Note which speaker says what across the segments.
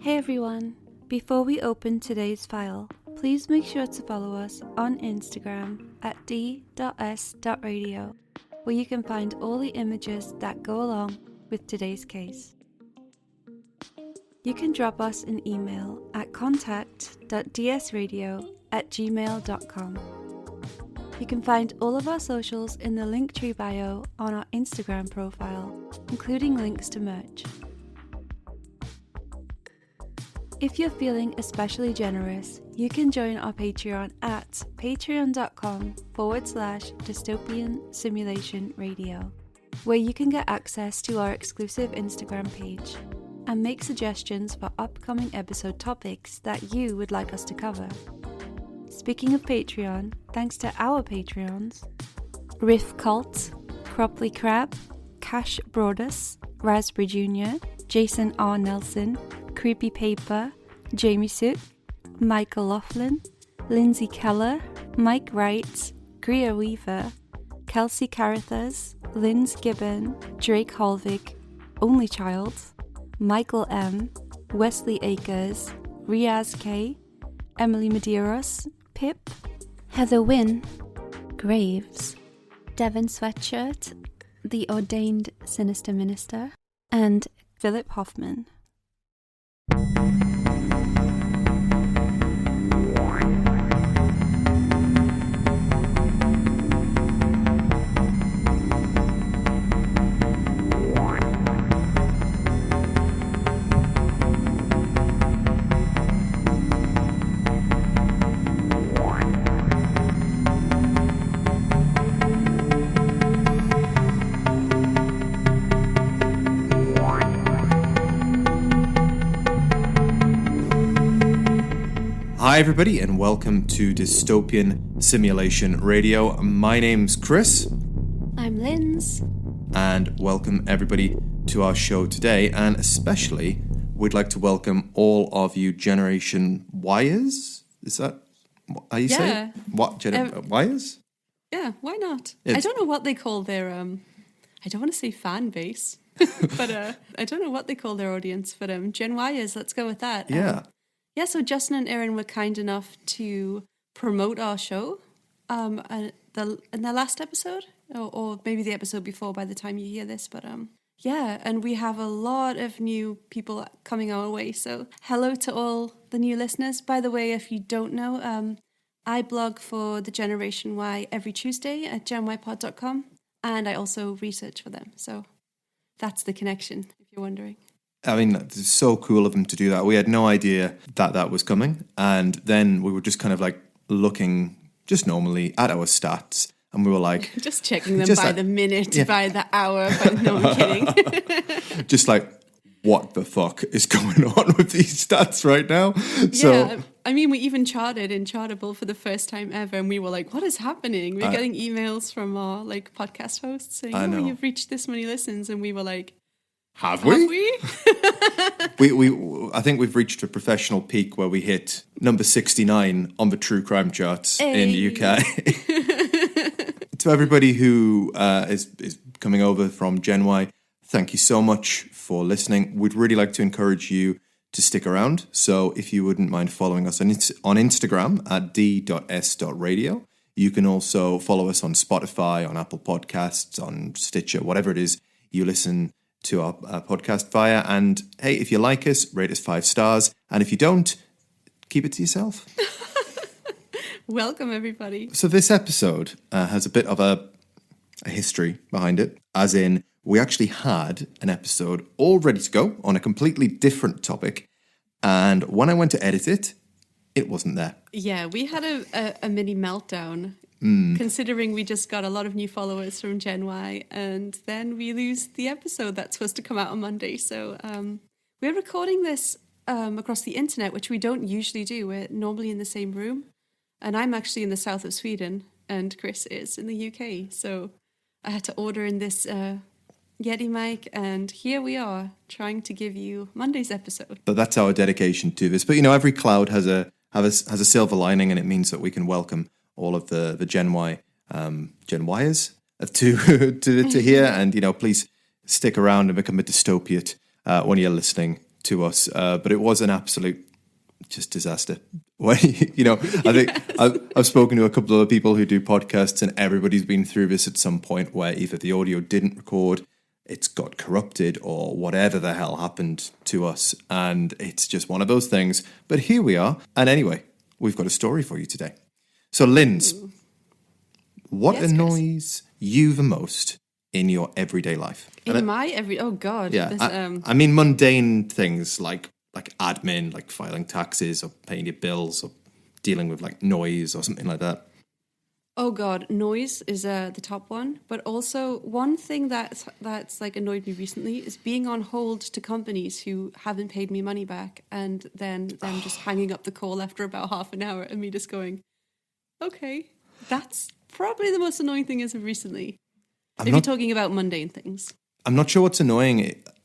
Speaker 1: Hey everyone! Before we open today's file, please make sure to follow us on Instagram at d.s.radio, where you can find all the images that go along with today's case. You can drop us an email at contact.dsradio@gmail.com. You can find all of our socials in the Linktree bio on our Instagram profile, including links to merch. If you're feeling especially generous, you can join our Patreon at patreon.com/dystopian simulation radio, where you can get access to our exclusive Instagram page and make suggestions for upcoming episode topics that you would like us to cover. Speaking of Patreon, thanks to our Patreons, Riff Cult, Cropley Crab, Cash Broadus, Raspberry Jr., Jason R. Nelson, Creepy Paper, Jamie Sook, Michael Laughlin, Lindsay Keller, Mike Wright, Greer Weaver, Kelsey Carruthers, Linz Gibbon, Drake Holvig, Only Child, Michael M, Wesley Akers, Riaz K, Emily Medeiros, Pip, Heather Wynn, Graves, Devon Sweatshirt, The Ordained Sinister Minister, and Philip Hoffman.
Speaker 2: Hi everybody and welcome to Dystopian Simulation Radio. My name's Chris.
Speaker 1: I'm Linz.
Speaker 2: And welcome everybody to our show today, and especially we'd like to welcome all of you Generation Yers. Is that how you say it? What, Yers?
Speaker 3: Yeah, why not? I don't know what they call their, I don't want to say fan base, but I don't know what they call their audience, but Gen Yers, let's go with that.
Speaker 2: Yeah.
Speaker 3: Yeah, so Justin and Erin were kind enough to promote our show in their last episode, or maybe the episode before by the time you hear this. But yeah, and we have a lot of new people coming our way. So hello to all the new listeners. By the way, if you don't know, I blog for the Generation Y every Tuesday at genypod.com, and I also research for them. So that's the connection, if you're wondering.
Speaker 2: I mean, it's so cool of them to do that. We had no idea that was coming. And then we were just kind of like looking just normally at our stats. And we were like...
Speaker 3: just checking them by the minute, by the hour. But no, I'm kidding.
Speaker 2: Just like, what the fuck is going on with these stats right now?
Speaker 3: Yeah, I mean, we even charted in Chartable for the first time ever. And we were like, what is happening? We're getting emails from our like podcast hosts saying, oh, you've reached this many listens. And we were like...
Speaker 2: Have we? I think we've reached a professional peak where we hit number 69 on the true crime charts in the UK. To everybody who is coming over from Gen Y, thank you so much for listening. We'd really like to encourage you to stick around. So if you wouldn't mind following us on Instagram at d.s.radio. You can also follow us on Spotify, on Apple Podcasts, on Stitcher, whatever it is you listen to our podcast via. And hey, if you like us, rate us 5 stars. And if you don't, keep it to yourself.
Speaker 3: Welcome, everybody.
Speaker 2: So this episode has a bit of a history behind it, as in we actually had an episode all ready to go on a completely different topic. And when I went to edit it, it wasn't there.
Speaker 3: Yeah, we had a mini meltdown. Considering we just got a lot of new followers from Gen Y, and then we lose the episode that's supposed to come out on Monday. So we're recording this across the internet, which we don't usually do. We're normally in the same room, and I'm actually in the south of Sweden, and Chris is in the UK. So I had to order in this Yeti mic, and here we are trying to give you Monday's episode.
Speaker 2: But that's our dedication to this. But you know, every cloud has a silver lining, and it means that we can welcome all of the Gen Y, Gen Yers to hear. And, you know, please stick around and become a dystopiate when you're listening to us, but it was an absolute just disaster. I think I've spoken to a couple of other people who do podcasts, and everybody's been through this at some point where either the audio didn't record, it's got corrupted, or whatever the hell happened to us, and it's just one of those things. But here we are, and anyway, we've got a story for you today. So, Linz, what annoys you the most in your everyday life?
Speaker 3: Oh God.
Speaker 2: Yeah, I mean mundane things like admin, like filing taxes or paying your bills or dealing with like noise or something like that.
Speaker 3: Oh God, noise is the top one. But also one thing that's like annoyed me recently is being on hold to companies who haven't paid me money back, and then them just hanging up the call after about half an hour, and me just going, okay, that's probably the most annoying thing as of recently. If you're talking about mundane things.
Speaker 2: I'm not sure what's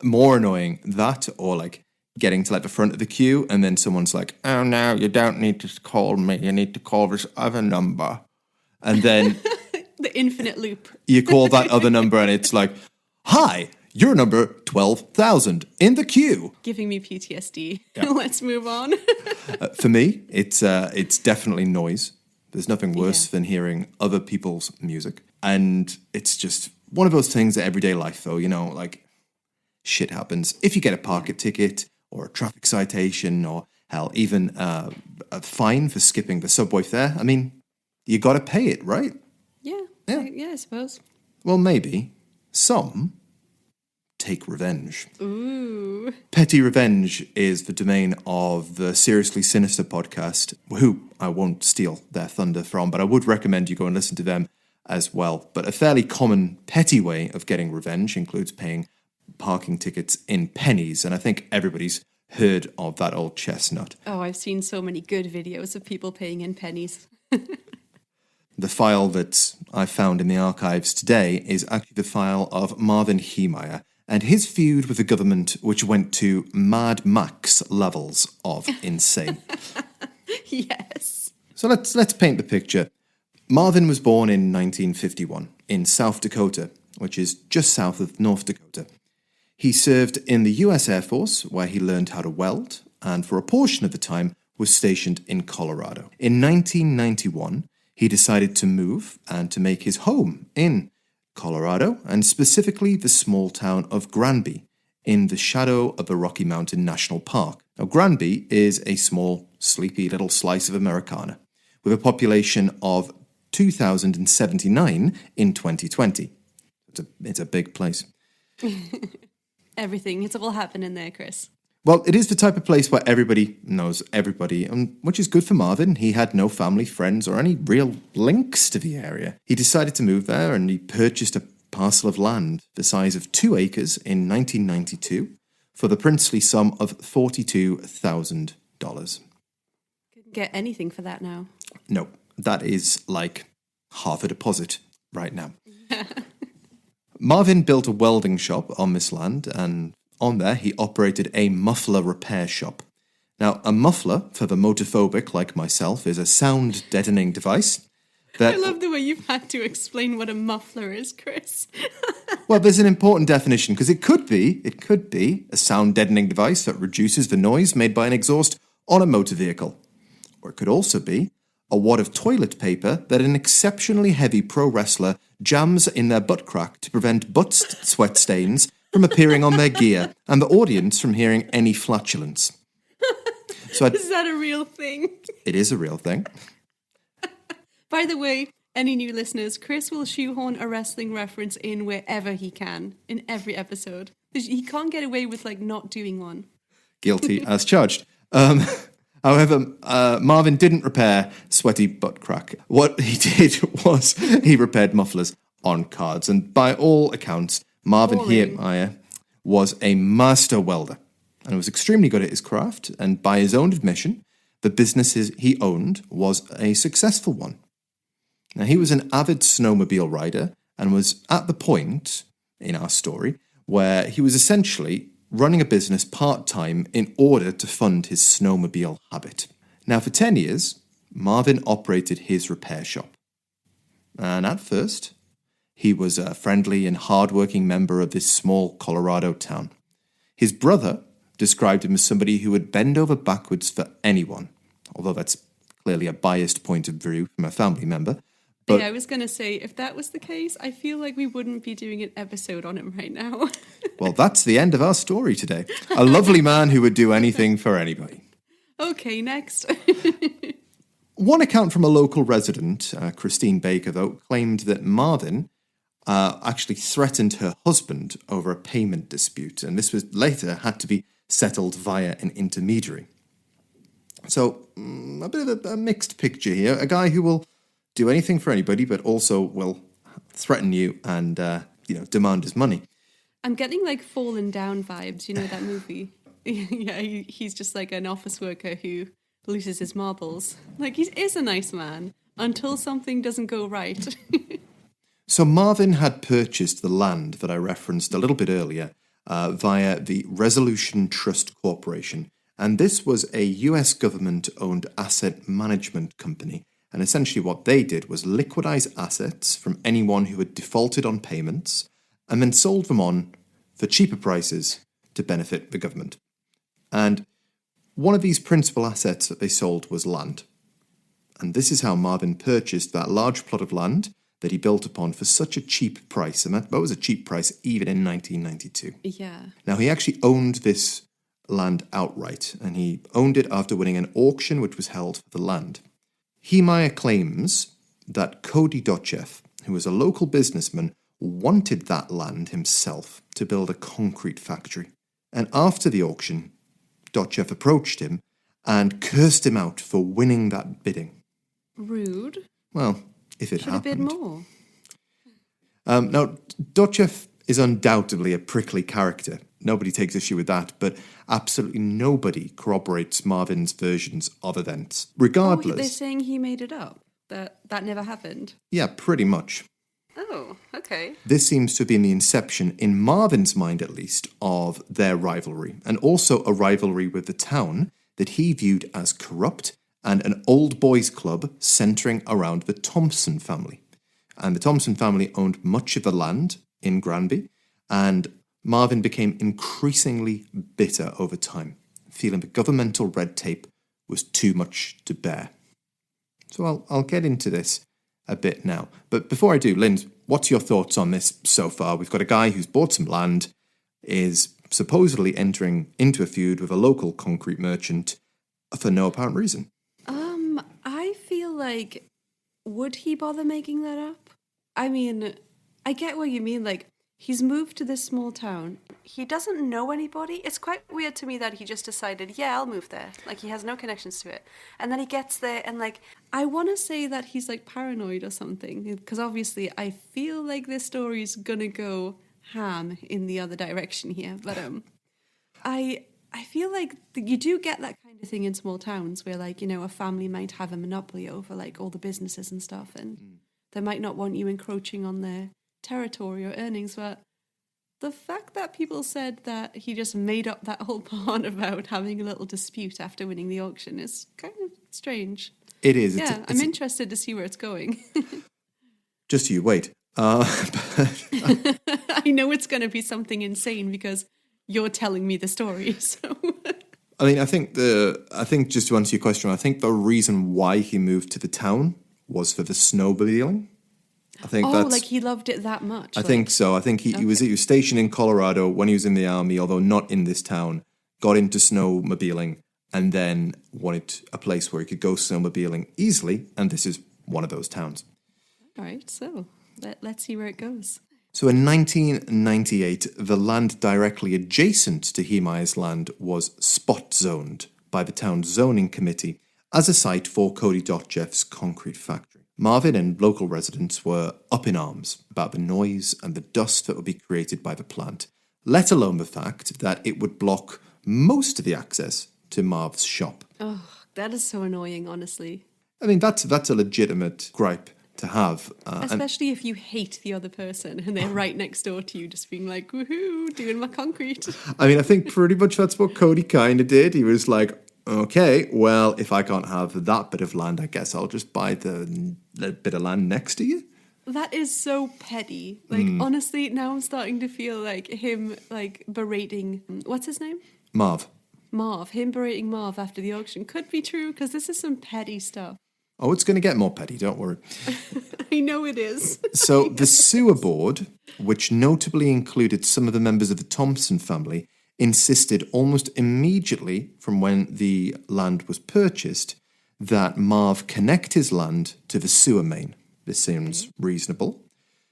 Speaker 2: more annoying, that or like getting to like the front of the queue and then someone's like, oh no, you don't need to call me, you need to call this other number. And then
Speaker 3: the infinite loop.
Speaker 2: You call that other number and it's like, hi, you're number 12,000 in the queue.
Speaker 3: Giving me PTSD.
Speaker 2: Yeah.
Speaker 3: Let's move on.
Speaker 2: For me, it's definitely noise. There's nothing worse than hearing other people's music. And it's just one of those things that everyday life, though, like shit happens. If you get a parking ticket or a traffic citation or hell, even a fine for skipping the subway fare, I mean, you got to pay it, right?
Speaker 3: Yeah, I suppose.
Speaker 2: Well, maybe. Some take revenge.
Speaker 3: Ooh.
Speaker 2: Petty revenge is the domain of the Seriously Sinister podcast, who I won't steal their thunder from, but I would recommend you go and listen to them as well. But a fairly common petty way of getting revenge includes paying parking tickets in pennies, and I think everybody's heard of that old chestnut.
Speaker 3: Oh, I've seen so many good videos of people paying in pennies.
Speaker 2: The file that I found in the archives today is actually the file of Marvin Heemeyer and his feud with the government, which went to Mad Max levels of insane.
Speaker 3: Yes.
Speaker 2: So let's paint the picture. Marvin was born in 1951 in South Dakota, which is just south of North Dakota. He served in the US Air Force, where he learned how to weld, and for a portion of the time was stationed in Colorado. In 1991, he decided to move and to make his home in Colorado, and specifically the small town of Granby, in the shadow of the Rocky Mountain National Park. Now, Granby is a small, sleepy little slice of Americana, with a population of 2,079 in 2020. It's a big place.
Speaker 3: Everything. It's all happening there, Chris.
Speaker 2: Well, it is the type of place where everybody knows everybody, which is good for Marvin. He had no family, friends, or any real links to the area. He decided to move there, and he purchased a parcel of land the size of 2 acres in 1992 for the princely sum of $42,000.
Speaker 3: Couldn't get anything for that now.
Speaker 2: No, that is like half a deposit right now. Marvin built a welding shop on this land, and on there, he operated a muffler repair shop. Now, a muffler, for the motophobic like myself, is a sound-deadening device.
Speaker 3: I love the way you've had to explain what a muffler is, Chris.
Speaker 2: Well, there's an important definition, because it could be a sound-deadening device that reduces the noise made by an exhaust on a motor vehicle. Or it could also be a wad of toilet paper that an exceptionally heavy pro wrestler jams in their butt crack to prevent butt sweat stains from appearing on their gear, and the audience from hearing any flatulence.
Speaker 3: Is that a real thing?
Speaker 2: It is a real thing.
Speaker 3: By the way, any new listeners, Chris will shoehorn a wrestling reference in wherever he can, in every episode. He can't get away with, not doing one.
Speaker 2: Guilty as charged. However, Marvin didn't repair sweaty butt crack. What he did was he repaired mufflers on cards, and by all accounts, Marvin Heemeyer was a master welder and was extremely good at his craft, and by his own admission, the business he owned was a successful one. Now, he was an avid snowmobile rider and was at the point in our story where he was essentially running a business part-time in order to fund his snowmobile habit. Now, for 10 years, Marvin operated his repair shop. And at first, he was a friendly and hard-working member of this small Colorado town. His brother, described him as somebody who would bend over backwards for anyone, although that's clearly a biased point of view from a family member. But
Speaker 3: yeah, I was going to say, if that was the case, I feel like we wouldn't be doing an episode on him right now.
Speaker 2: well, that's the end of our story today. A lovely man who would do anything for anybody.
Speaker 3: Okay, next.
Speaker 2: One account from a local resident, Christine Baker, though, claimed that Marvin actually threatened her husband over a payment dispute, and this was later had to be settled via an intermediary. So, a bit of a mixed picture here. A guy who will do anything for anybody, but also will threaten you and, demand his money.
Speaker 3: I'm getting like Fallen Down vibes, you know that movie? Yeah, he's just like an office worker who loses his marbles. Like, he is a nice man until something doesn't go right.
Speaker 2: So Marvin had purchased the land that I referenced a little bit earlier via the Resolution Trust Corporation. And this was a US government-owned asset management company. And essentially what they did was liquidize assets from anyone who had defaulted on payments and then sold them on for cheaper prices to benefit the government. And one of these principal assets that they sold was land. And this is how Marvin purchased that large plot of land that he built upon for such a cheap price. And that was a cheap price even in 1992.
Speaker 3: Yeah.
Speaker 2: Now, he actually owned this land outright, and he owned it after winning an auction which was held for the land. Heemeyer claims that Cody Dotchev, who was a local businessman, wanted that land himself to build a concrete factory. And after the auction, Dotchev approached him and cursed him out for winning that bidding.
Speaker 3: Rude.
Speaker 2: Well, if it
Speaker 3: Should have
Speaker 2: happened.
Speaker 3: bid more.
Speaker 2: Now, Dotchev is undoubtedly a prickly character. Nobody takes issue with that, but absolutely nobody corroborates Marvin's versions of events. Regardless...
Speaker 3: Oh, they're saying he made it up? That never happened?
Speaker 2: Yeah, pretty much.
Speaker 3: Oh, okay.
Speaker 2: This seems to have been the inception, in Marvin's mind at least, of their rivalry, and also a rivalry with the town that he viewed as corrupt and an old boys club centering around the Thompson family. And the Thompson family owned much of the land in Granby, and Marvin became increasingly bitter over time, feeling the governmental red tape was too much to bear. So I'll get into this a bit now. But before I do, Linz, what's your thoughts on this so far? We've got a guy who's bought some land, is supposedly entering into a feud with a local concrete merchant for no apparent reason.
Speaker 3: I feel like, would he bother making that up? I mean, I get what you mean, like, he's moved to this small town. He doesn't know anybody. It's quite weird to me that he just decided, yeah, I'll move there. Like, he has no connections to it. And then he gets there and, like, I want to say that he's, like, paranoid or something. Because obviously I feel like this story's going to go ham in the other direction here. But I feel like you do get that kind of thing in small towns where, like, you know, a family might have a monopoly over, like, all the businesses and stuff. And they might not want you encroaching on their territory or earnings, but the fact that people said that he just made up that whole part about having a little dispute after winning the auction is kind of strange.
Speaker 2: It is.
Speaker 3: Yeah, I'm interested to see where it's going.
Speaker 2: Just you wait.
Speaker 3: I know it's going to be something insane because you're telling me the story. So,
Speaker 2: I mean, I think just to answer your question, I think the reason why he moved to the town was for the snowmobiling. I think
Speaker 3: like he loved it that much.
Speaker 2: I think so. I think he was stationed in Colorado when he was in the army, although not in this town. Got into snowmobiling and then wanted a place where he could go snowmobiling easily, and this is one of those towns.
Speaker 3: All right, so let's see where it goes.
Speaker 2: So in 1998, the land directly adjacent to Heemeyer's land was spot zoned by the town's zoning committee as a site for Cody Dotchev's concrete factory. Marvin and local residents were up in arms about the noise and the dust that would be created by the plant, let alone the fact that it would block most of the access to Marv's shop.
Speaker 3: Oh, that is so annoying, honestly.
Speaker 2: I mean, that's a legitimate gripe to have.
Speaker 3: Especially if you hate the other person and they're right next door to you, just being like, woohoo, doing my concrete.
Speaker 2: I mean, I think pretty much that's what Cody kind of did. He was like, okay, well, if I can't have that bit of land, I guess I'll just buy the bit of land next to you.
Speaker 3: That is so petty. Like, honestly, now I'm starting to feel like him, like, berating, what's his name?
Speaker 2: Marv.
Speaker 3: Marv, him berating Marv after the auction could be true because this is some petty stuff.
Speaker 2: Oh, it's going to get more petty, don't worry.
Speaker 3: I know it is.
Speaker 2: So the sewer board, which notably included some of the members of the Thompson family, insisted almost immediately from when the land was purchased that Marv connect his land to the sewer main. This seems reasonable.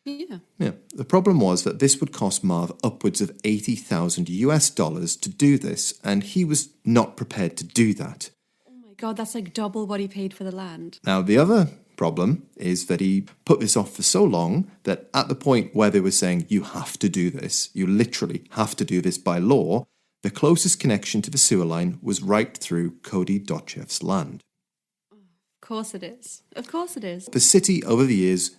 Speaker 3: Yeah.
Speaker 2: Yeah. The problem was that this would cost Marv upwards of $80,000 to do this, and he was not prepared to do that.
Speaker 3: Oh my God, that's like double what he paid for the land.
Speaker 2: Now, the other problem is that he put this off for so long that at the point where they were saying, you have to do this, you literally have to do this by law, the closest connection to the sewer line was right through Cody Dotcheff's land.
Speaker 3: Of course it is. Of course it is.
Speaker 2: The city, over the years,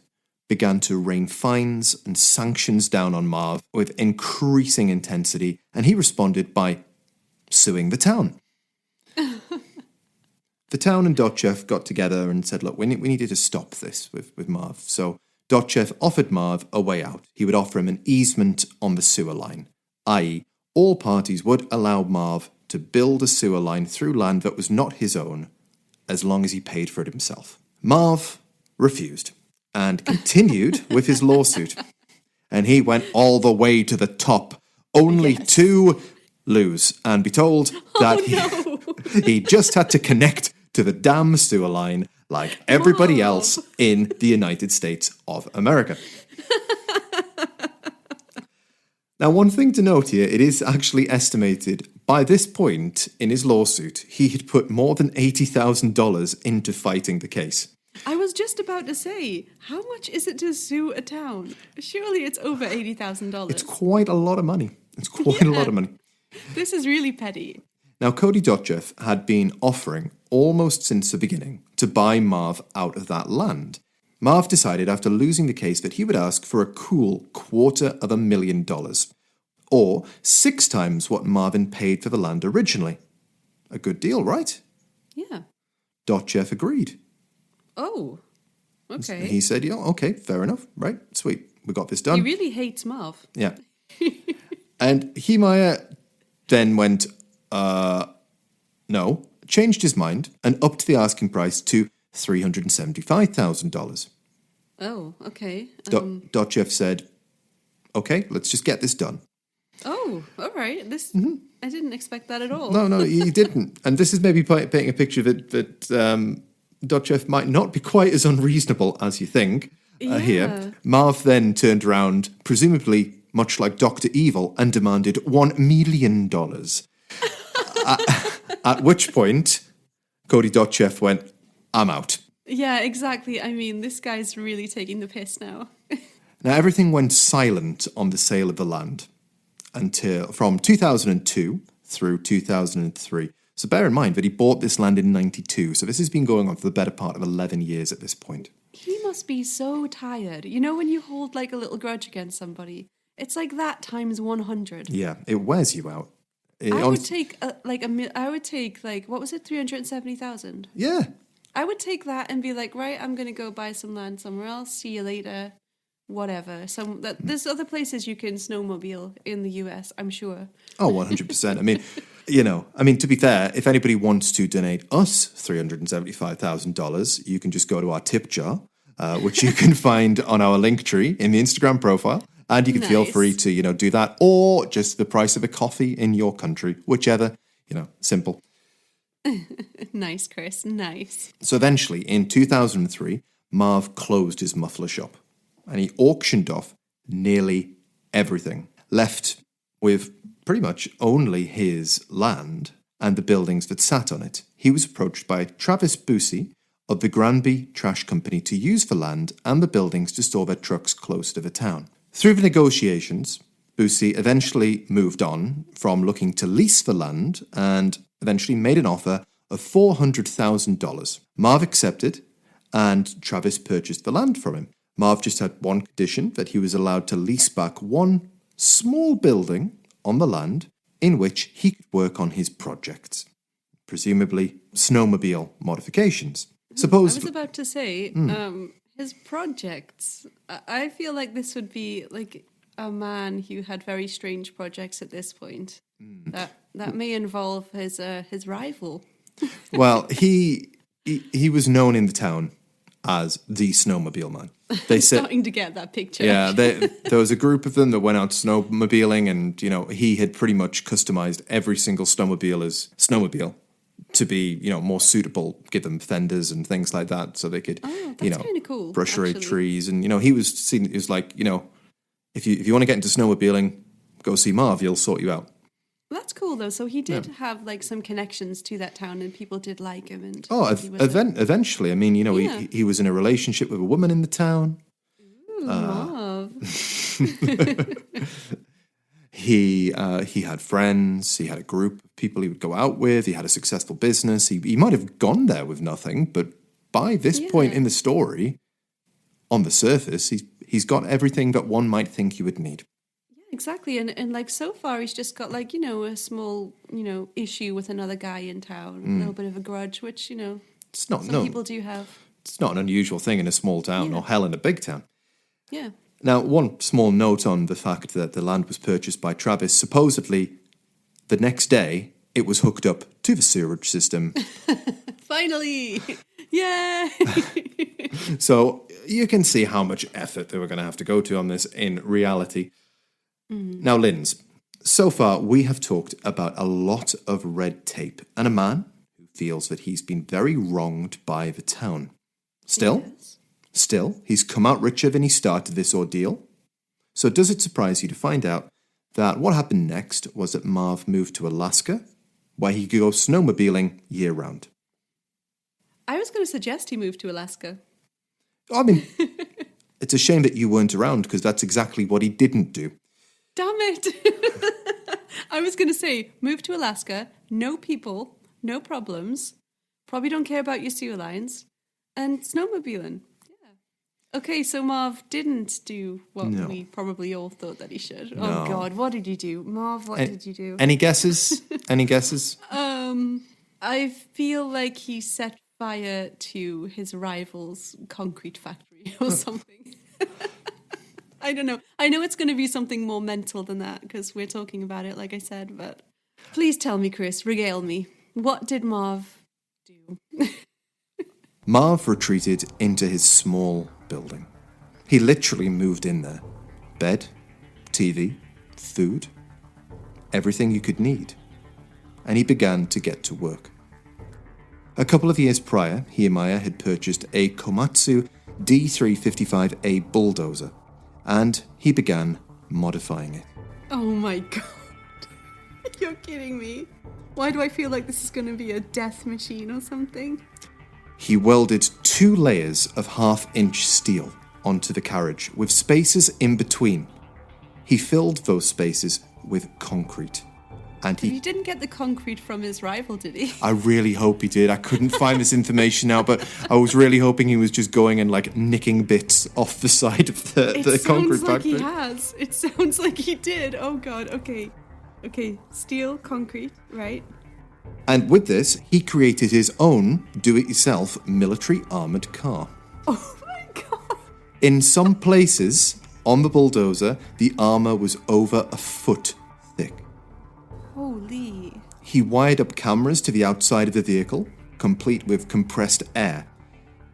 Speaker 2: began to rain fines and sanctions down on Marv with increasing intensity, and he responded by suing the town. The town and Dotcheff got together and said, look, we needed to stop this with Marv. So Dotcheff offered Marv a way out. He would offer him an easement on the sewer line, i.e., all parties would allow Marv to build a sewer line through land that was not his own, as long as he paid for it himself. Marv refused and continued with his lawsuit. And he went all the way to the top, only to lose and be told that he just had to connect to the damn sewer line like everybody else in the United States of America. Now, one thing to note here, it is actually estimated by this point in his lawsuit, he had put more than $80,000 into fighting the case.
Speaker 3: I was just about to say, how much is it to sue a town? Surely it's over $80,000.
Speaker 2: It's quite a lot of money. It's quite a lot of money.
Speaker 3: This is really petty.
Speaker 2: Now, Cody Dotcheff had been offering, almost since the beginning, to buy Marv out of that land. Marv decided after losing the case that he would ask for a cool $250,000, or 6 times what Marvin paid for the land originally. A good deal, right?
Speaker 3: Yeah.
Speaker 2: Dotcheff agreed.
Speaker 3: Oh, okay.
Speaker 2: He said, yeah, okay, fair enough, right, sweet, we got this done.
Speaker 3: He really hates Marv.
Speaker 2: Yeah. And Heemeyer then went, no, changed his mind and upped the asking price to $375,000.
Speaker 3: Oh, okay.
Speaker 2: Dotcheff said, okay, let's just get this done.
Speaker 3: Oh, all right. I didn't expect that at all.
Speaker 2: No, he didn't. And this is maybe painting a picture that Dotcheff might not be quite as unreasonable as you think here. Marv then turned around, presumably much like Dr. Evil, and demanded $1 million. At which point, Cody Dotcheff went, I'm out.
Speaker 3: Yeah, exactly. I mean, this guy's really taking the piss now.
Speaker 2: Now, everything went silent on the sale of the land until from 2002 through 2003. So bear in mind that he bought this land in 92. So this has been going on for the better part of 11 years at this point.
Speaker 3: He must be so tired. You know when you hold like a little grudge against somebody? It's like that times 100.
Speaker 2: Yeah, it wears you out.
Speaker 3: I would take what was it, 370,000?
Speaker 2: Yeah.
Speaker 3: I would take that and be like, right, I'm going to go buy some land somewhere else. See you later. Whatever. There's other places you can snowmobile in the US, I'm sure.
Speaker 2: Oh, 100%. I mean, to be fair, if anybody wants to donate us $375,000, you can just go to our tip jar, which you can find on our link tree in the Instagram profile. And you can feel free to, do that, or just the price of a coffee in your country, whichever, simple.
Speaker 3: Nice, Chris, nice.
Speaker 2: So eventually, in 2003, Marv closed his muffler shop and he auctioned off nearly everything, left with pretty much only his land and the buildings that sat on it. He was approached by Travis Boosie of the Granby Trash Company to use the land and the buildings to store their trucks close to the town. Through the negotiations, Boosie eventually moved on from looking to lease the land and eventually made an offer of $400,000. Marv accepted, and Travis purchased the land from him. Marv just had one condition, that he was allowed to lease back one small building on the land in which he could work on his projects, presumably snowmobile modifications.
Speaker 3: I was about to say, his projects, I feel like this would be like a man who had very strange projects at this point that That may involve his rival.
Speaker 2: Well, he was known in the town as the snowmobile man. They said,
Speaker 3: Starting to get that picture.
Speaker 2: yeah, there was a group of them that went out snowmobiling, and he had pretty much customized every single snowmobile to be more suitable, give them fenders and things like that, so they could
Speaker 3: that's kind of cool,
Speaker 2: brush away
Speaker 3: actually.
Speaker 2: trees. And he was seen. It was like if you want to get into snowmobiling, go see Marv. He'll sort you out.
Speaker 3: That's cool though. So he did have like some connections to that town, and people did like him. And
Speaker 2: eventually, I mean, he was in a relationship with a woman in the town.
Speaker 3: Ooh, Marv.
Speaker 2: He had friends. He had a group of people he would go out with. He had a successful business. He might have gone there with nothing, but by this point in the story, on the surface, he's got everything that one might think you would need.
Speaker 3: Exactly, and like so far he's just got like a small issue with another guy in town, a little bit of a grudge, which
Speaker 2: it's not
Speaker 3: some people do have.
Speaker 2: It's not an unusual thing in a small town, or hell, in a big town.
Speaker 3: Yeah.
Speaker 2: Now, one small note on the fact that the land was purchased by Travis. Supposedly, the next day it was hooked up to the sewerage system.
Speaker 3: Finally, yeah.
Speaker 2: So you can see how much effort they were going to have to go to on this in reality. Now, Linz, so far we have talked about a lot of red tape and a man who feels that he's been very wronged by the town. Still, he's come out richer than he started this ordeal. So does it surprise you to find out that what happened next was that Marv moved to Alaska, where he could go snowmobiling year-round?
Speaker 3: I was going to suggest he moved to Alaska.
Speaker 2: I mean, it's a shame that you weren't around, because that's exactly what he didn't do.
Speaker 3: Damn it. I was going to say, move to Alaska, no people, no problems, probably don't care about your sewer lines, and snowmobiling. Yeah. Okay, so Marv didn't do what we probably all thought that he should.
Speaker 2: No.
Speaker 3: Oh, God, what did you do? Marv, what did you do?
Speaker 2: Any guesses? Any guesses?
Speaker 3: I feel like he set fire to his rival's concrete factory or something. I don't know. I know it's going to be something more mental than that, because we're talking about it, like I said, but please tell me, Chris, regale me. What did Marv do?
Speaker 2: Marv retreated into his small building. He literally moved in there. Bed, TV, food, everything you could need. And he began to get to work. A couple of years prior, Heemeyer had purchased a Komatsu D355A bulldozer, and he began modifying it.
Speaker 3: Oh my God. You're kidding me. Why do I feel like this is going to be a death machine or something?
Speaker 2: He welded 2 layers of 1/2-inch steel onto the carriage, with spaces in between. He filled those spaces with concrete. And
Speaker 3: He didn't get the concrete from his rival, did he?
Speaker 2: I really hope he did. I couldn't find this information out, but I was really hoping he was just going and nicking bits off the side of the concrete factory.
Speaker 3: It sounds like he has. It sounds like he did. Oh God. Okay. Steel, concrete, right?
Speaker 2: And with this, he created his own do-it-yourself military armoured car.
Speaker 3: Oh my God.
Speaker 2: In some places on the bulldozer, the armour was over a foot thick.
Speaker 3: Holy.
Speaker 2: He wired up cameras to the outside of the vehicle, complete with compressed air,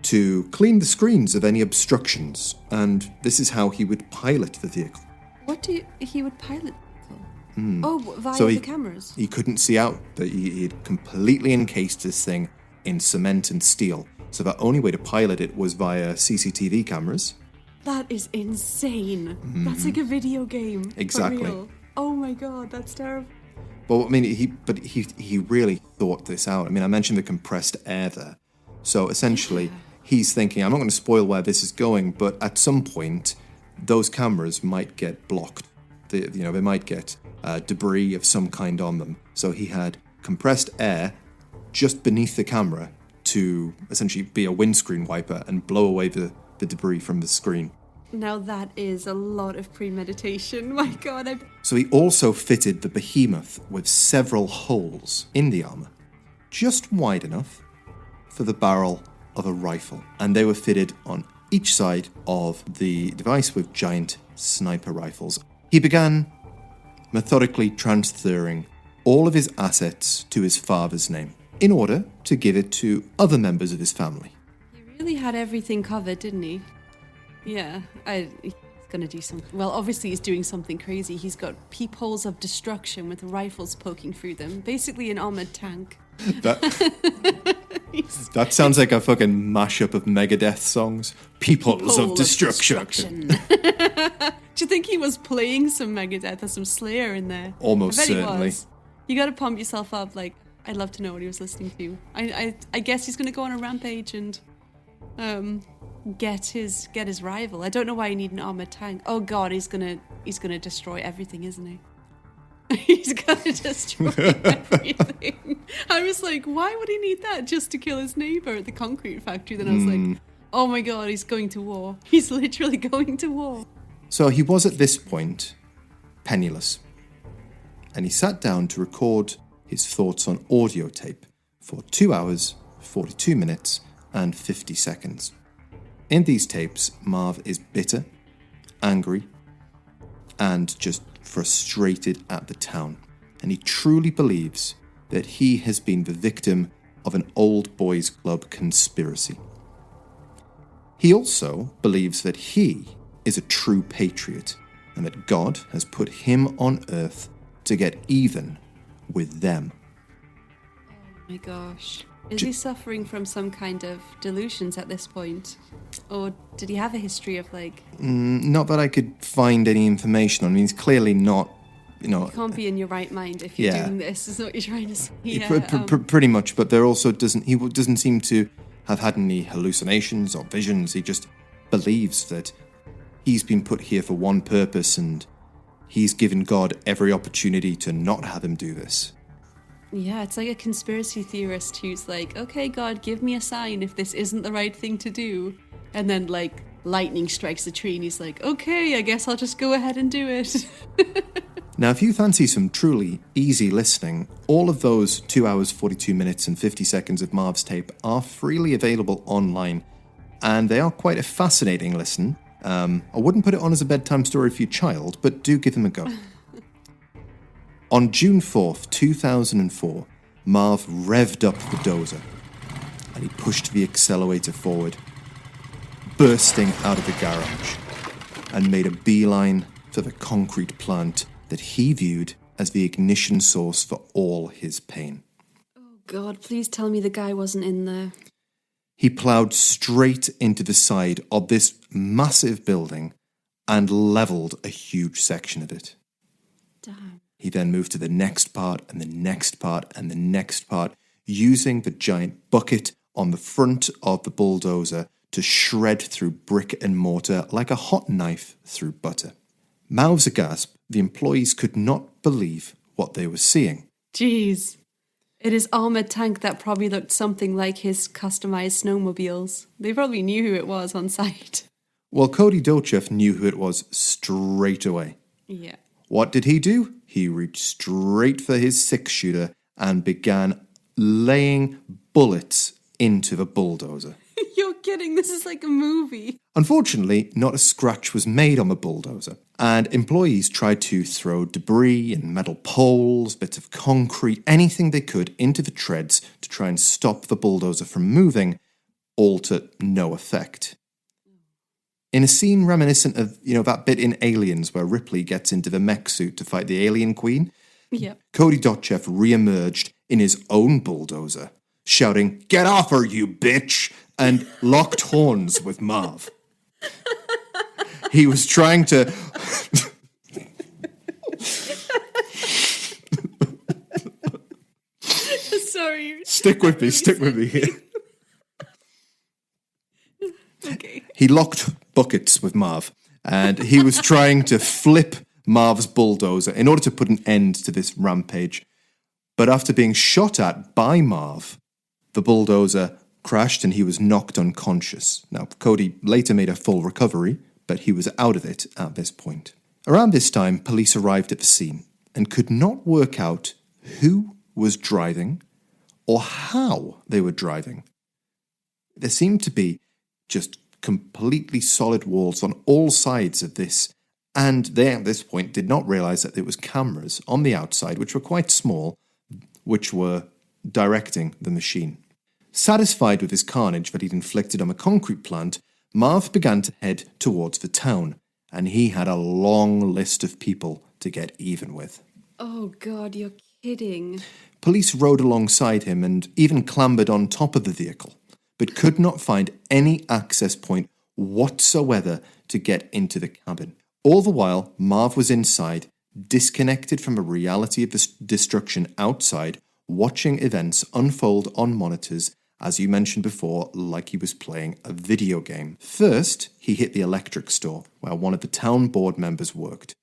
Speaker 2: to clean the screens of any obstructions, and this is how he would pilot the vehicle.
Speaker 3: He would pilot? Oh, via
Speaker 2: So
Speaker 3: the cameras?
Speaker 2: He couldn't see out. He had completely encased this thing in cement and steel, so the only way to pilot it was via CCTV cameras.
Speaker 3: That is insane. That's like a video game.
Speaker 2: Exactly.
Speaker 3: For real. Oh my God, that's terrible.
Speaker 2: Well, I mean, he really thought this out. I mean, I mentioned the compressed air there. So essentially, he's thinking, I'm not going to spoil where this is going, but at some point, those cameras might get blocked. They might get debris of some kind on them. So he had compressed air just beneath the camera to essentially be a windscreen wiper and blow away the debris from the screen.
Speaker 3: Now that is a lot of premeditation. My God.
Speaker 2: So he also fitted the behemoth with several holes in the armour, just wide enough for the barrel of a rifle. And they were fitted on each side of the device with giant sniper rifles. He began methodically transferring all of his assets to his father's name in order to give it to other members of his family.
Speaker 3: He really had everything covered, didn't he? Yeah, he's going to do something. Well, obviously he's doing something crazy. He's got peepholes of destruction with rifles poking through them. Basically an armoured tank.
Speaker 2: That sounds like a fucking mashup of Megadeth songs. Peepholes of destruction.
Speaker 3: Do you think he was playing some Megadeth or some Slayer in there?
Speaker 2: Almost
Speaker 3: I bet
Speaker 2: certainly.
Speaker 3: He was. You got to pump yourself up. Like, I'd love to know what he was listening to. I guess he's going to go on a rampage and get his rival. I don't know why you need an armored tank. Oh God, he's gonna destroy everything, isn't he? He's gonna destroy everything. I was like, why would he need that just to kill his neighbor at the concrete factory? Then I was like, oh my God, he's going to war. He's literally going to war.
Speaker 2: So he was at this point penniless, and he sat down to record his thoughts on audio tape for 2 hours, 42 minutes, and 50 seconds. In these tapes, Marv is bitter, angry, and just frustrated at the town, and he truly believes that he has been the victim of an old boys club conspiracy. He also believes that he is a true patriot and that God has put him on earth to get even with them.
Speaker 3: Oh my gosh. Is he suffering from some kind of delusions at this point? Or did he have a history of like...
Speaker 2: Not that I could find any information on. I mean, he's clearly not,
Speaker 3: You can't be in your right mind if you're doing this, is what you're trying to say. Yeah,
Speaker 2: pretty much, but there also doesn't seem to have had any hallucinations or visions. He just believes that he's been put here for one purpose and he's given God every opportunity to not have him do this.
Speaker 3: Yeah, it's like a conspiracy theorist who's like, okay, God, give me a sign if this isn't the right thing to do. And then, like, lightning strikes the tree and he's like, okay, I guess I'll just go ahead and do it.
Speaker 2: Now, if you fancy some truly easy listening, all of those 2 hours, 42 minutes and 50 seconds of Marv's tape are freely available online. And they are quite a fascinating listen. I wouldn't put it on as a bedtime story for your child, but do give them a go. On June 4th, 2004, Marv revved up the dozer and he pushed the accelerator forward, bursting out of the garage, and made a beeline for the concrete plant that he viewed as the ignition source for all his pain.
Speaker 3: Oh God, please tell me the guy wasn't in there.
Speaker 2: He ploughed straight into the side of this massive building and levelled a huge section of it.
Speaker 3: Damn.
Speaker 2: He then moved to the next part and the next part and the next part, using the giant bucket on the front of the bulldozer to shred through brick and mortar like a hot knife through butter. Mouths agasp, the employees could not believe what they were seeing.
Speaker 3: Jeez. It is armoured tank that probably looked something like his customised snowmobiles. They probably knew who it was on site.
Speaker 2: Well, Cody Dochev knew who it was straight away.
Speaker 3: Yeah.
Speaker 2: What did he do? He reached straight for his six-shooter and began laying bullets into the bulldozer.
Speaker 3: You're kidding, this is like a movie.
Speaker 2: Unfortunately, not a scratch was made on the bulldozer, and employees tried to throw debris and metal poles, bits of concrete, anything they could into the treads to try and stop the bulldozer from moving, all to no effect. In a scene reminiscent of, that bit in Aliens where Ripley gets into the mech suit to fight the alien queen,
Speaker 3: Yep.
Speaker 2: Cody Dochev re-emerged in his own bulldozer, shouting, "Get off her, you bitch!" and locked horns with Marv. He was trying to...
Speaker 3: Sorry.
Speaker 2: Stick with me.
Speaker 3: Okay.
Speaker 2: He locked buckets with Marv, and he was trying to flip Marv's bulldozer in order to put an end to this rampage. But after being shot at by Marv, the bulldozer crashed and he was knocked unconscious. Now, Cody later made a full recovery, but he was out of it at this point. Around this time, police arrived at the scene and could not work out who was driving or how they were driving. There seemed to be just completely solid walls on all sides of this And they, at this point, did not realise that there was cameras on the outside, which were quite small, which were directing the machine. Satisfied with his carnage that he'd inflicted on the concrete plant, Marv began to head towards the town, and he had a long list of people to get even with.
Speaker 3: Oh God, you're kidding.
Speaker 2: Police rode alongside him and even clambered on top of the vehicle, but could not find any access point whatsoever to get into the cabin. All the while, Marv was inside, disconnected from the reality of the destruction outside, watching events unfold on monitors, as you mentioned before, like he was playing a video game. First, he hit the electric store, where one of the town board members worked.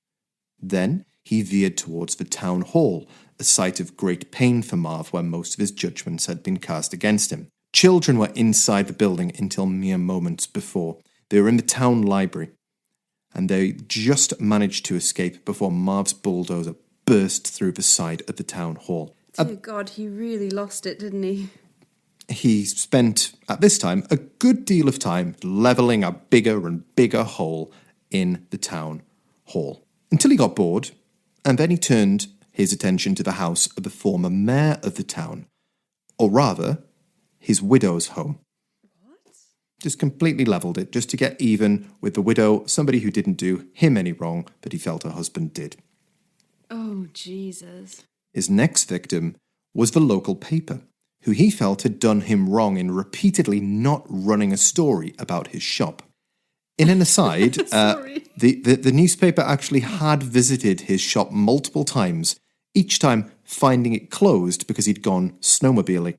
Speaker 2: Then, he veered towards the town hall, a sight of great pain for Marv, where most of his judgments had been cast against him. Children were inside the building until mere moments before. They were in the town library, and they just managed to escape before Marv's bulldozer burst through the side of the town hall.
Speaker 3: Dear God, he really lost it, didn't he?
Speaker 2: He spent, at this time, a good deal of time levelling a bigger and bigger hole in the town hall, until he got bored, and then he turned his attention to the house of the former mayor of the town, or rather, his widow's home.
Speaker 3: What?
Speaker 2: Just completely levelled it, just to get even with the widow, somebody who didn't do him any wrong, but he felt her husband did.
Speaker 3: Oh, Jesus.
Speaker 2: His next victim was the local paper, who he felt had done him wrong in repeatedly not running a story about his shop. In an aside, the newspaper actually had visited his shop multiple times, each time finding it closed because he'd gone snowmobiling.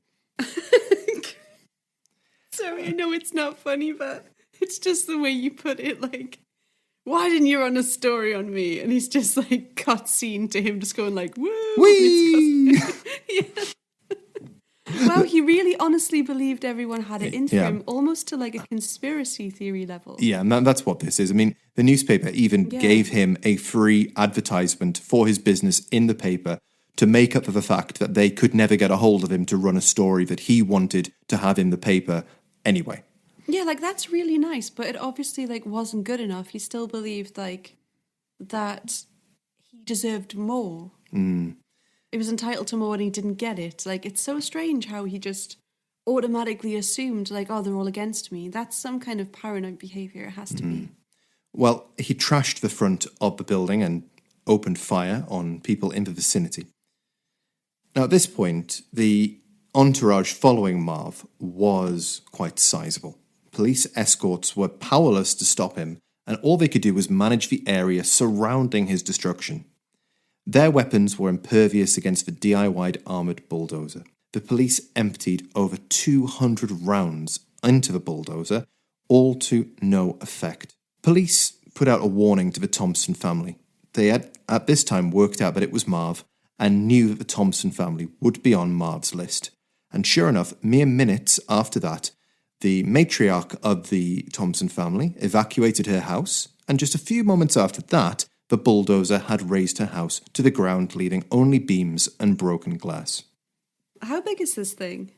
Speaker 3: Sorry, I know it's not funny, but it's just the way you put it, like, why didn't you run a story on me? And he's just like cutscene to him just going like, woo!
Speaker 2: Whee!
Speaker 3: Yeah. Wow, he really honestly believed everyone had it in for him, almost to like a conspiracy theory level.
Speaker 2: Yeah, and that's what this is. I mean, the newspaper even gave him a free advertisement for his business in the paper to make up for the fact that they could never get a hold of him to run a story that he wanted to have in the paper anyway.
Speaker 3: Yeah, like that's really nice, but it obviously like wasn't good enough. He still believed like that he deserved more. It was entitled to more and he didn't get it. Like, it's so strange how he just automatically assumed, like, oh, they're all against me. That's some kind of paranoid behaviour, it has to be.
Speaker 2: Well, he trashed the front of the building and opened fire on people in the vicinity. Now, at this point, the entourage following Marv was quite sizable. Police escorts were powerless to stop him, and all they could do was manage the area surrounding his destruction. Their weapons were impervious against the DIY'd armoured bulldozer. The police emptied over 200 rounds into the bulldozer, all to no effect. Police put out a warning to the Thompson family. They had, at this time, worked out that it was Marv and knew that the Thompson family would be on Marv's list. And sure enough, mere minutes after that, the matriarch of the Thompson family evacuated her house, and just a few moments after that, the bulldozer had razed her house to the ground, leaving only beams and broken glass.
Speaker 3: How big is this thing?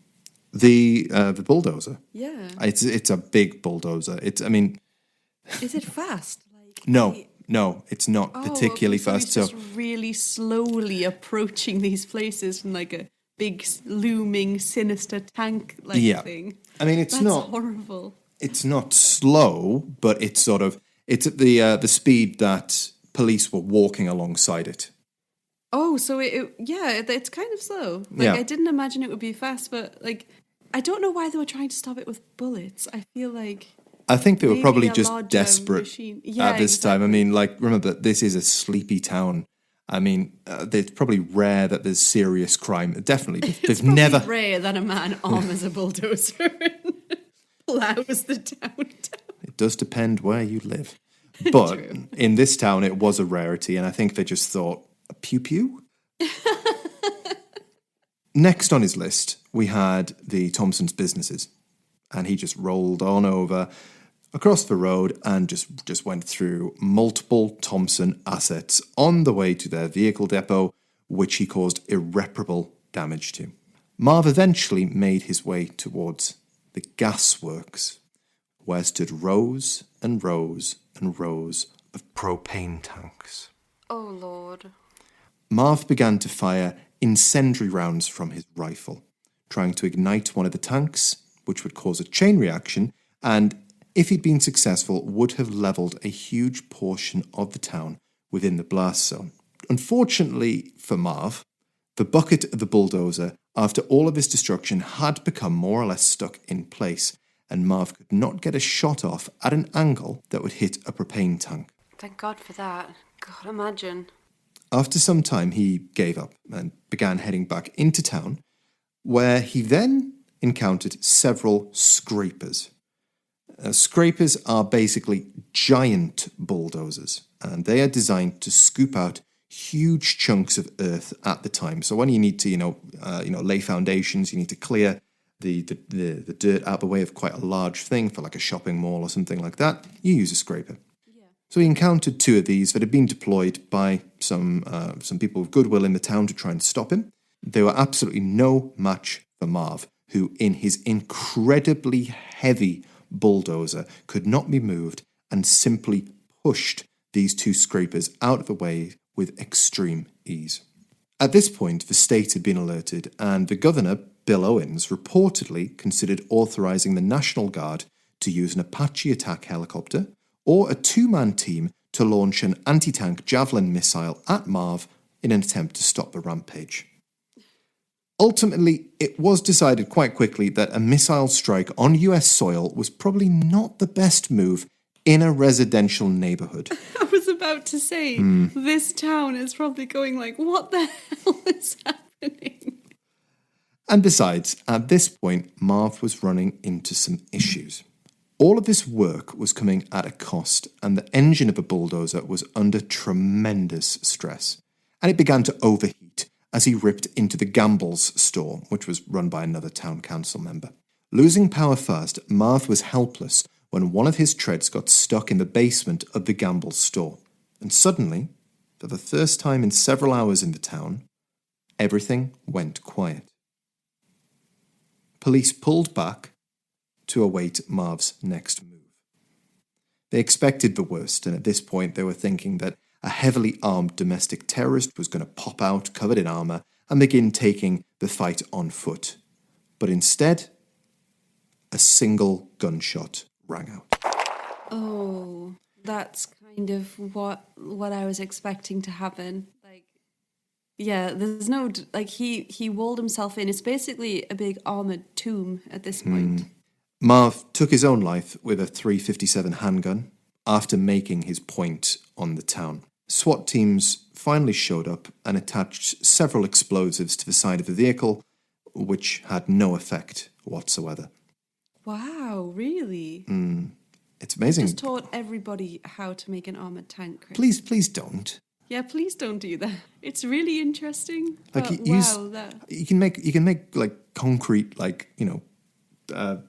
Speaker 2: The bulldozer.
Speaker 3: Yeah.
Speaker 2: It's a big bulldozer. Is
Speaker 3: it fast? Like
Speaker 2: No, it's not particularly fast.
Speaker 3: So he's just really slowly approaching these places from like a big looming sinister tank thing.
Speaker 2: I mean, that's
Speaker 3: horrible.
Speaker 2: It's not slow, but it's at the speed that police were walking alongside it.
Speaker 3: Oh, so it's kind of slow. I didn't imagine it would be fast, but like, I don't know why they were trying to stop it with bullets. I think they
Speaker 2: were probably just desperate at this time. I mean, like, remember, this is a sleepy town. I mean, it's probably rare that there's serious crime. Definitely,
Speaker 3: it's never rare that a man arms a bulldozer and plows the town down.
Speaker 2: It does depend where you live. But in this town, it was a rarity, and I think they just thought, pew pew? Next on his list, we had the Thompsons' businesses, and he just rolled on over across the road and just went through multiple Thompson assets on the way to their vehicle depot, which he caused irreparable damage to. Marv eventually made his way towards the gas works, where stood rows and rows and rows of propane tanks.
Speaker 3: Oh, Lord.
Speaker 2: Marv began to fire incendiary rounds from his rifle, trying to ignite one of the tanks, which would cause a chain reaction, and if he'd been successful, would have levelled a huge portion of the town within the blast zone. Unfortunately for Marv, the bucket of the bulldozer, after all of his destruction, had become more or less stuck in place, and Marv could not get a shot off at an angle that would hit a propane tank.
Speaker 3: Thank God for that. God, imagine.
Speaker 2: After some time, he gave up and began heading back into town, where he then encountered several scrapers. Scrapers are basically giant bulldozers, and they are designed to scoop out huge chunks of earth at the time. So when you need to, lay foundations, you need to clear the dirt out of the way of quite a large thing for like a shopping mall or something like that, you use a scraper. Yeah. So he encountered two of these that had been deployed by some people with goodwill in the town to try and stop him. They were absolutely no match for Marv, who in his incredibly heavy bulldozer could not be moved and simply pushed these two scrapers out of the way with extreme ease. At this point, the state had been alerted, and the governor, Bill Owens, reportedly considered authorising the National Guard to use an Apache attack helicopter or a two-man team to launch an anti-tank Javelin missile at Marv in an attempt to stop the rampage. Ultimately, it was decided quite quickly that a missile strike on US soil was probably not the best move in a residential neighbourhood.
Speaker 3: I was about to say, this town is probably going like, what the hell is happening?
Speaker 2: And besides, at this point, Marv was running into some issues. All of this work was coming at a cost, and the engine of a bulldozer was under tremendous stress, and it began to overheat as he ripped into the Gamble's store, which was run by another town council member. Losing power fast, Marv was helpless when one of his treads got stuck in the basement of the Gamble's store. And suddenly, for the first time in several hours in the town, everything went quiet. Police pulled back to await Marv's next move. They expected the worst, and at this point they were thinking that a heavily armed domestic terrorist was going to pop out covered in armour and begin taking the fight on foot. But instead, a single gunshot rang out.
Speaker 3: Oh, that's kind of what I was expecting to happen. There's no, he walled himself in. It's basically a big armoured tomb at this point.
Speaker 2: Marv took his own life with a .357 handgun after making his point on the town. SWAT teams finally showed up and attached several explosives to the side of the vehicle, which had no effect whatsoever.
Speaker 3: Wow, really?
Speaker 2: It's amazing.
Speaker 3: Just taught everybody how to make an armoured tank. Chris.
Speaker 2: Please don't.
Speaker 3: Yeah, please don't do that. It's really interesting.
Speaker 2: You can make like concrete,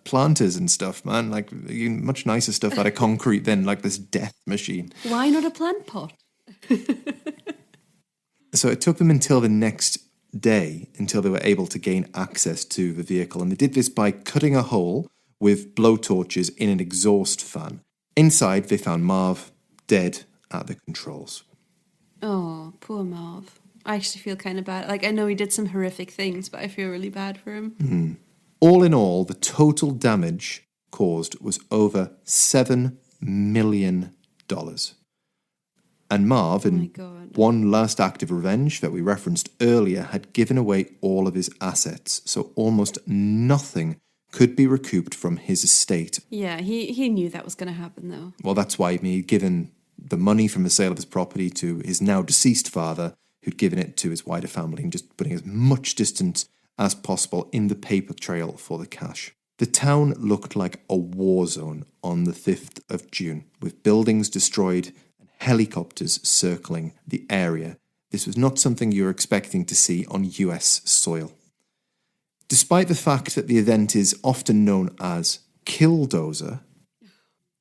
Speaker 2: planters and stuff, man. Like much nicer stuff out of concrete than like this death machine.
Speaker 3: Why not a plant pot?
Speaker 2: So it took them until the next day until they were able to gain access to the vehicle, and they did this by cutting a hole with blowtorches in an exhaust fan. Inside, they found Marv dead at the controls.
Speaker 3: Oh, poor Marv. I actually feel kind of bad. I know he did some horrific things, but I feel really bad for him.
Speaker 2: All in all, the total damage caused was over $7 million. And Marv, in one last act of revenge that we referenced earlier, had given away all of his assets, so almost nothing could be recouped from his estate.
Speaker 3: Yeah, he knew that was going to happen, though.
Speaker 2: Well, that's why he'd given the money from the sale of his property to his now deceased father, who'd given it to his wider family, and just putting as much distance as possible in the paper trail for the cash. The town looked like a war zone on the 5th of June, with buildings destroyed and helicopters circling the area. This was not something you were expecting to see on US soil. Despite the fact that the event is often known as Killdozer,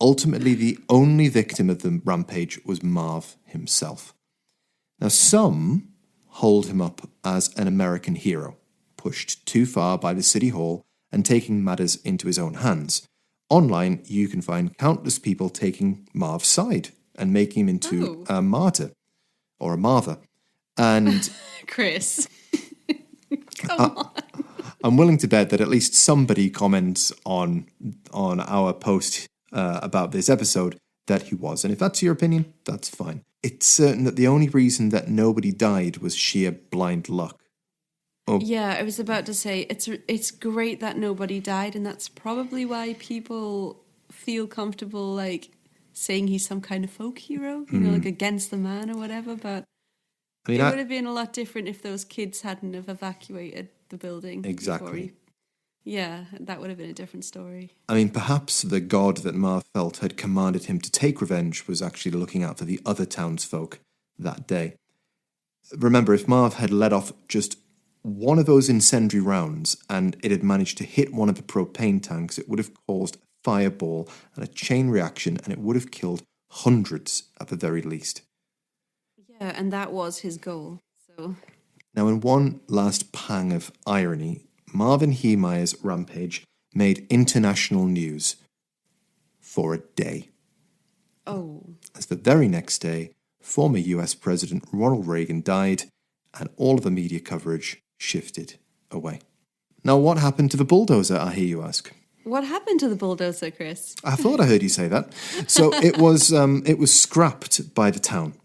Speaker 2: ultimately the only victim of the rampage was Marv himself. Now, some hold him up as an American hero, pushed too far by the city hall and taking matters into his own hands. Online, you can find countless people taking Marv's side and making him into a martyr or a martyr. And
Speaker 3: Chris, come on.
Speaker 2: I'm willing to bet that at least somebody comments on our post about this episode that he was. And if that's your opinion, that's fine. It's certain that the only reason that nobody died was sheer blind luck. Oh.
Speaker 3: Yeah, I was about to say, it's great that nobody died, and that's probably why people feel comfortable, like, saying he's some kind of folk hero, you know, like against the man or whatever, but it would have been a lot different if those kids hadn't have evacuated the building.
Speaker 2: Exactly.
Speaker 3: Yeah, that would have been a different story.
Speaker 2: I mean, perhaps the god that Marv felt had commanded him to take revenge was actually looking out for the other townsfolk that day. Remember, if Marv had let off just one of those incendiary rounds and it had managed to hit one of the propane tanks, it would have caused a fireball and a chain reaction, and it would have killed hundreds at the very least.
Speaker 3: Yeah, and that was his goal. So
Speaker 2: now, in one last pang of irony, Marvin Heemeyer's rampage made international news for a day.
Speaker 3: Oh.
Speaker 2: As the very next day, former US President Ronald Reagan died, and all of the media coverage shifted away. Now, what happened to the bulldozer, I hear you ask?
Speaker 3: What happened to the bulldozer, Chris?
Speaker 2: I thought I heard you say that. So it was scrapped by the town,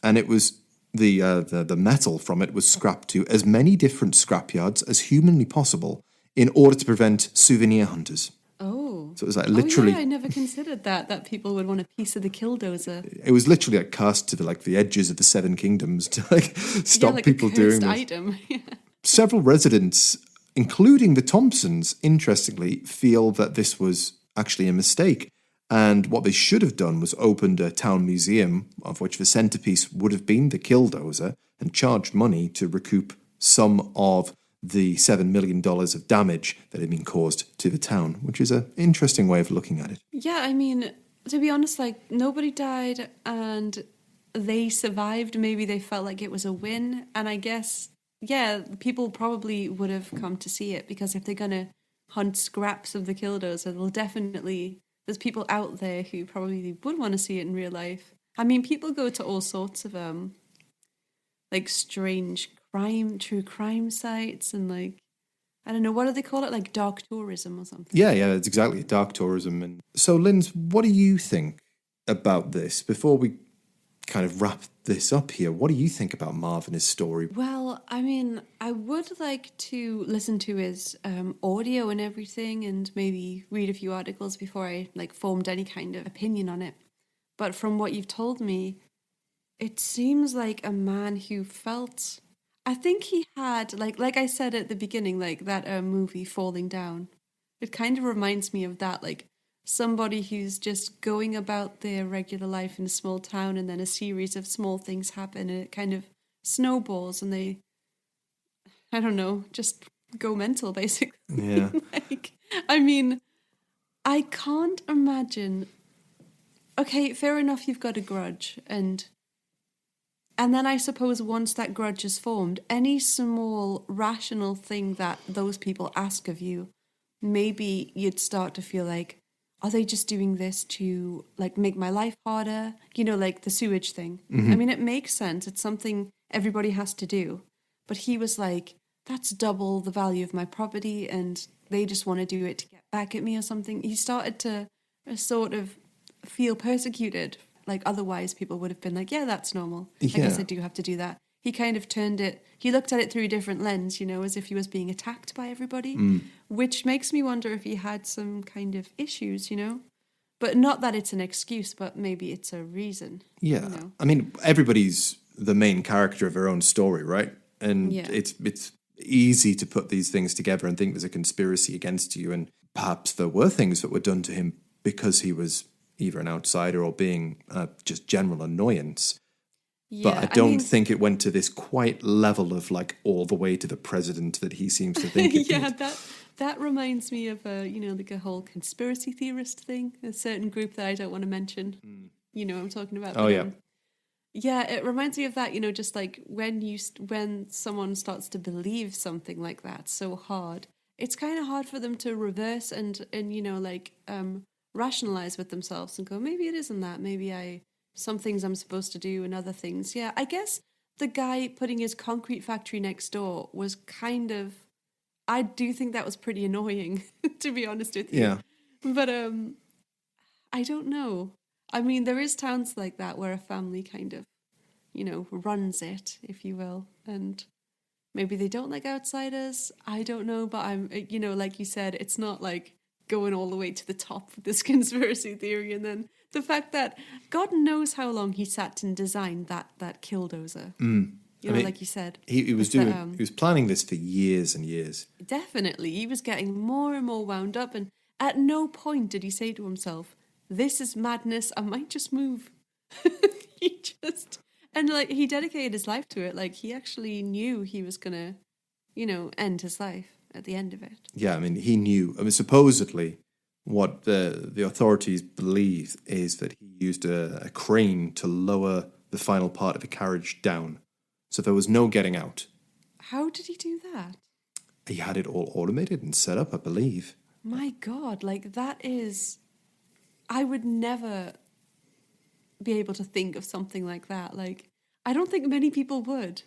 Speaker 2: and it was the metal from it was scrapped to as many different scrapyards as humanly possible in order to prevent souvenir hunters.
Speaker 3: Oh.
Speaker 2: So it was like literally...
Speaker 3: Oh, yeah, I never considered that people would want a piece of the Killdozer.
Speaker 2: It was literally like cast to the edges of the Seven Kingdoms to stop people doing this.
Speaker 3: Item. Yeah.
Speaker 2: Several residents, including the Thompsons, interestingly, feel that this was actually a mistake. And what they should have done was opened a town museum, of which the centerpiece would have been the Killdozer, and charged money to recoup some of the $7 million of damage that had been caused to the town, which is an interesting way of looking at it.
Speaker 3: Yeah, I mean, to be honest, like, nobody died and they survived. Maybe they felt like it was a win. And I guess, yeah, people probably would have come to see it, because if they're going to hunt scraps of the Killdozer, they'll definitely... There's people out there who probably would want to see it in real life. I mean, people go to all sorts of like strange true crime sites, and like, I don't know, what do they call it? Like dark tourism or something.
Speaker 2: Yeah, it's exactly dark tourism. And so, Linz, what do you think about this? Before we kind of wrap this up here, what do you think about Marv and his story?
Speaker 3: Well, I mean, I would like to listen to his audio and everything, and maybe read a few articles before I formed any kind of opinion on it. But from what you've told me, it seems like a man who felt... I think he had, like I said at the beginning, like that movie Falling Down. It kind of reminds me of that, like somebody who's just going about their regular life in a small town, and then a series of small things happen, and it kind of snowballs, and they, I don't know, just go mental, basically.
Speaker 2: Yeah.
Speaker 3: I mean, I can't imagine... Okay, fair enough, you've got a grudge, and then I suppose once that grudge is formed, any small rational thing that those people ask of you, maybe you'd start to feel like, are they just doing this to make my life harder? You know, like the sewage thing. Mm-hmm. I mean, it makes sense. It's something everybody has to do. But he was like, that's double the value of my property, and they just want to do it to get back at me or something. He started to sort of feel persecuted. Like otherwise people would have been like, yeah, that's normal. Yeah. I guess I do have to do that. He kind of turned it, he looked at it through a different lens, you know, as if he was being attacked by everybody, which makes me wonder if he had some kind of issues, you know? But not that it's an excuse, but maybe it's a reason.
Speaker 2: Yeah.
Speaker 3: You know?
Speaker 2: I mean, everybody's the main character of their own story, right? And it's easy to put these things together and think there's a conspiracy against you. And perhaps there were things that were done to him because he was either an outsider or being just general annoyance. Yeah, but I don't think it went to this quite level of all the way to the president that he seems to think it did.
Speaker 3: That reminds me of a whole conspiracy theorist thing, a certain group that I don't want to mention. You know what I'm talking about.
Speaker 2: Oh, yeah.
Speaker 3: Yeah, it reminds me of that, you know, just like when someone starts to believe something like that so hard, it's kind of hard for them to reverse and rationalize with themselves and go, maybe it isn't that. Maybe I some things I'm supposed to do and other things. Yeah, I guess the guy putting his concrete factory next door was kind of, I do think that was pretty annoying, to be honest with you.
Speaker 2: Yeah.
Speaker 3: But I don't know. I mean, there is towns like that where a family kind of, runs it, if you will. And maybe they don't like outsiders. I don't know. But I'm, like you said, it's not like going all the way to the top with this conspiracy theory. And then the fact that God knows how long he sat and designed that Killdozer. Like you said.
Speaker 2: He was planning this for years and years.
Speaker 3: Definitely. He was getting more and more wound up. And at no point did he say to himself, this is madness, I might just move. And like he dedicated his life to it. Like he actually knew he was going to, end his life at the end of it.
Speaker 2: Yeah, I mean, he knew. I mean, supposedly what the authorities believe is that he used a crane to lower the final part of the carriage down. So there was no getting out.
Speaker 3: How did he do that?
Speaker 2: He had it all automated and set up, I believe.
Speaker 3: My God, like that is... I would never be able to think of something like that. Like, I don't think many people would.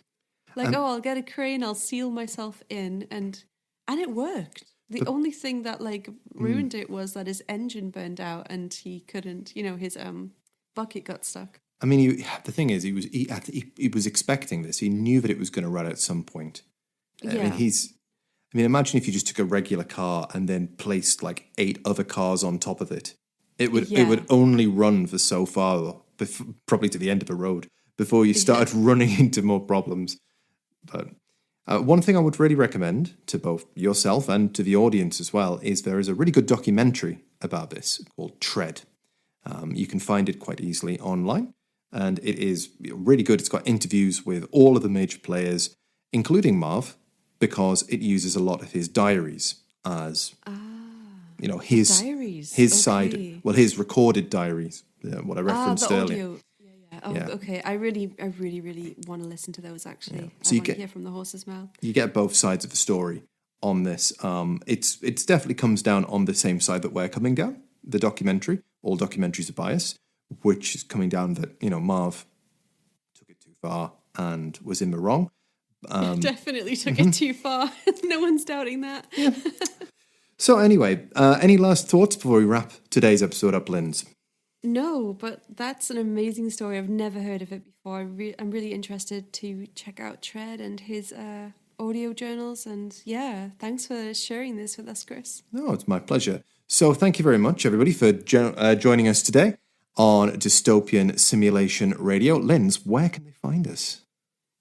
Speaker 3: Like, I'll get a crane, I'll seal myself in, and it worked. The only thing that like ruined it was that his engine burned out and he couldn't, his bucket got stuck.
Speaker 2: I mean, the thing is, he was expecting this. He knew that it was going to run at some point.
Speaker 3: Yeah.
Speaker 2: I mean, imagine if you just took a regular car and then placed like 8 other cars on top of it. It would only run for so far, probably to the end of the road, before you started running into more problems. But one thing I would really recommend to both yourself and to the audience as well is there is a really good documentary about this called Tread. You can find it quite easily online, and it is really good. It's got interviews with all of the major players, including Marv, because it uses a lot of his diaries as... his
Speaker 3: diaries.
Speaker 2: His side, well, his recorded diaries, what I referenced earlier.
Speaker 3: Audio. Yeah. Oh, yeah. Okay. I really want to listen to those, actually.
Speaker 2: Yeah. So
Speaker 3: I want to hear from the horse's mouth.
Speaker 2: You get both sides of the story on this. It's definitely comes down on the same side that we're coming down, the documentary. All documentaries are biased, which is coming down that, Marv took it too far and was in the wrong.
Speaker 3: Definitely took it too far. No one's doubting that.
Speaker 2: Yeah. So anyway, any last thoughts before we wrap today's episode up, Linz?
Speaker 3: No, but that's an amazing story. I've never heard of it before. I'm really interested to check out Tread and his audio journals. And yeah, thanks for sharing this with us, Chris.
Speaker 2: No, it's my pleasure. So thank you very much, everybody, for joining us today on Dystopian Simulation Radio. Linz, where can they find us?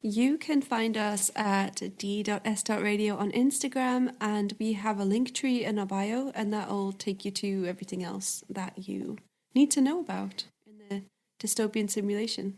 Speaker 3: You can find us at d.s.radio on Instagram, and we have a link tree in our bio, and that'll take you to everything else that you need to know about in the dystopian simulation.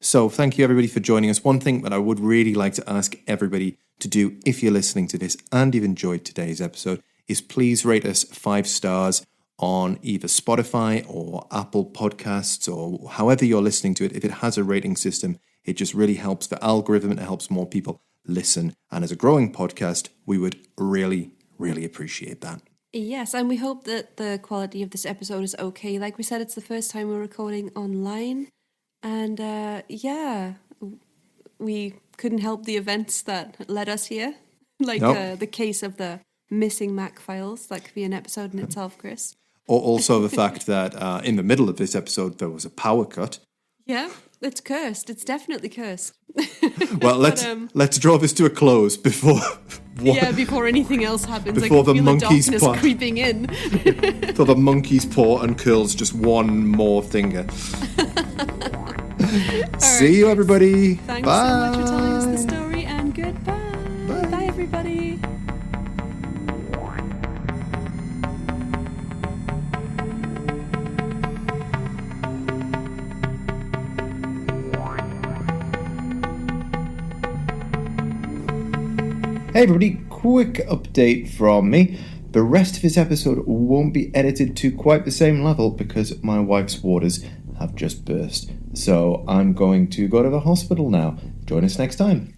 Speaker 2: So thank you, everybody, for joining us. One thing that I would really like to ask everybody to do, if you're listening to this and you've enjoyed today's episode, is please rate us 5 stars on either Spotify or Apple Podcasts or however you're listening to it. If it has a rating system, it just really helps the algorithm and it helps more people listen. And as a growing podcast, we would really, really appreciate that.
Speaker 3: Yes, and we hope that the quality of this episode is okay. Like we said, it's the first time we're recording online. And we couldn't help the events that led us here. Like the case of the missing Mac files. That could be an episode in itself, Chris.
Speaker 2: Or also the fact that in the middle of this episode, there was a power cut.
Speaker 3: Yeah, it's cursed. It's definitely cursed.
Speaker 2: Well, let's draw this to a close before
Speaker 3: anything else happens.
Speaker 2: Before the
Speaker 3: monkey's paw creeping in.
Speaker 2: Before the monkey's paw uncurls just one more finger. See you, everybody.
Speaker 3: Thanks
Speaker 2: Bye.
Speaker 3: so much for telling us the story, and goodbye. Bye, everybody.
Speaker 2: Hey everybody, quick update from me. The rest of this episode won't be edited to quite the same level because my wife's waters have just burst. So I'm going to go to the hospital now. Join us next time.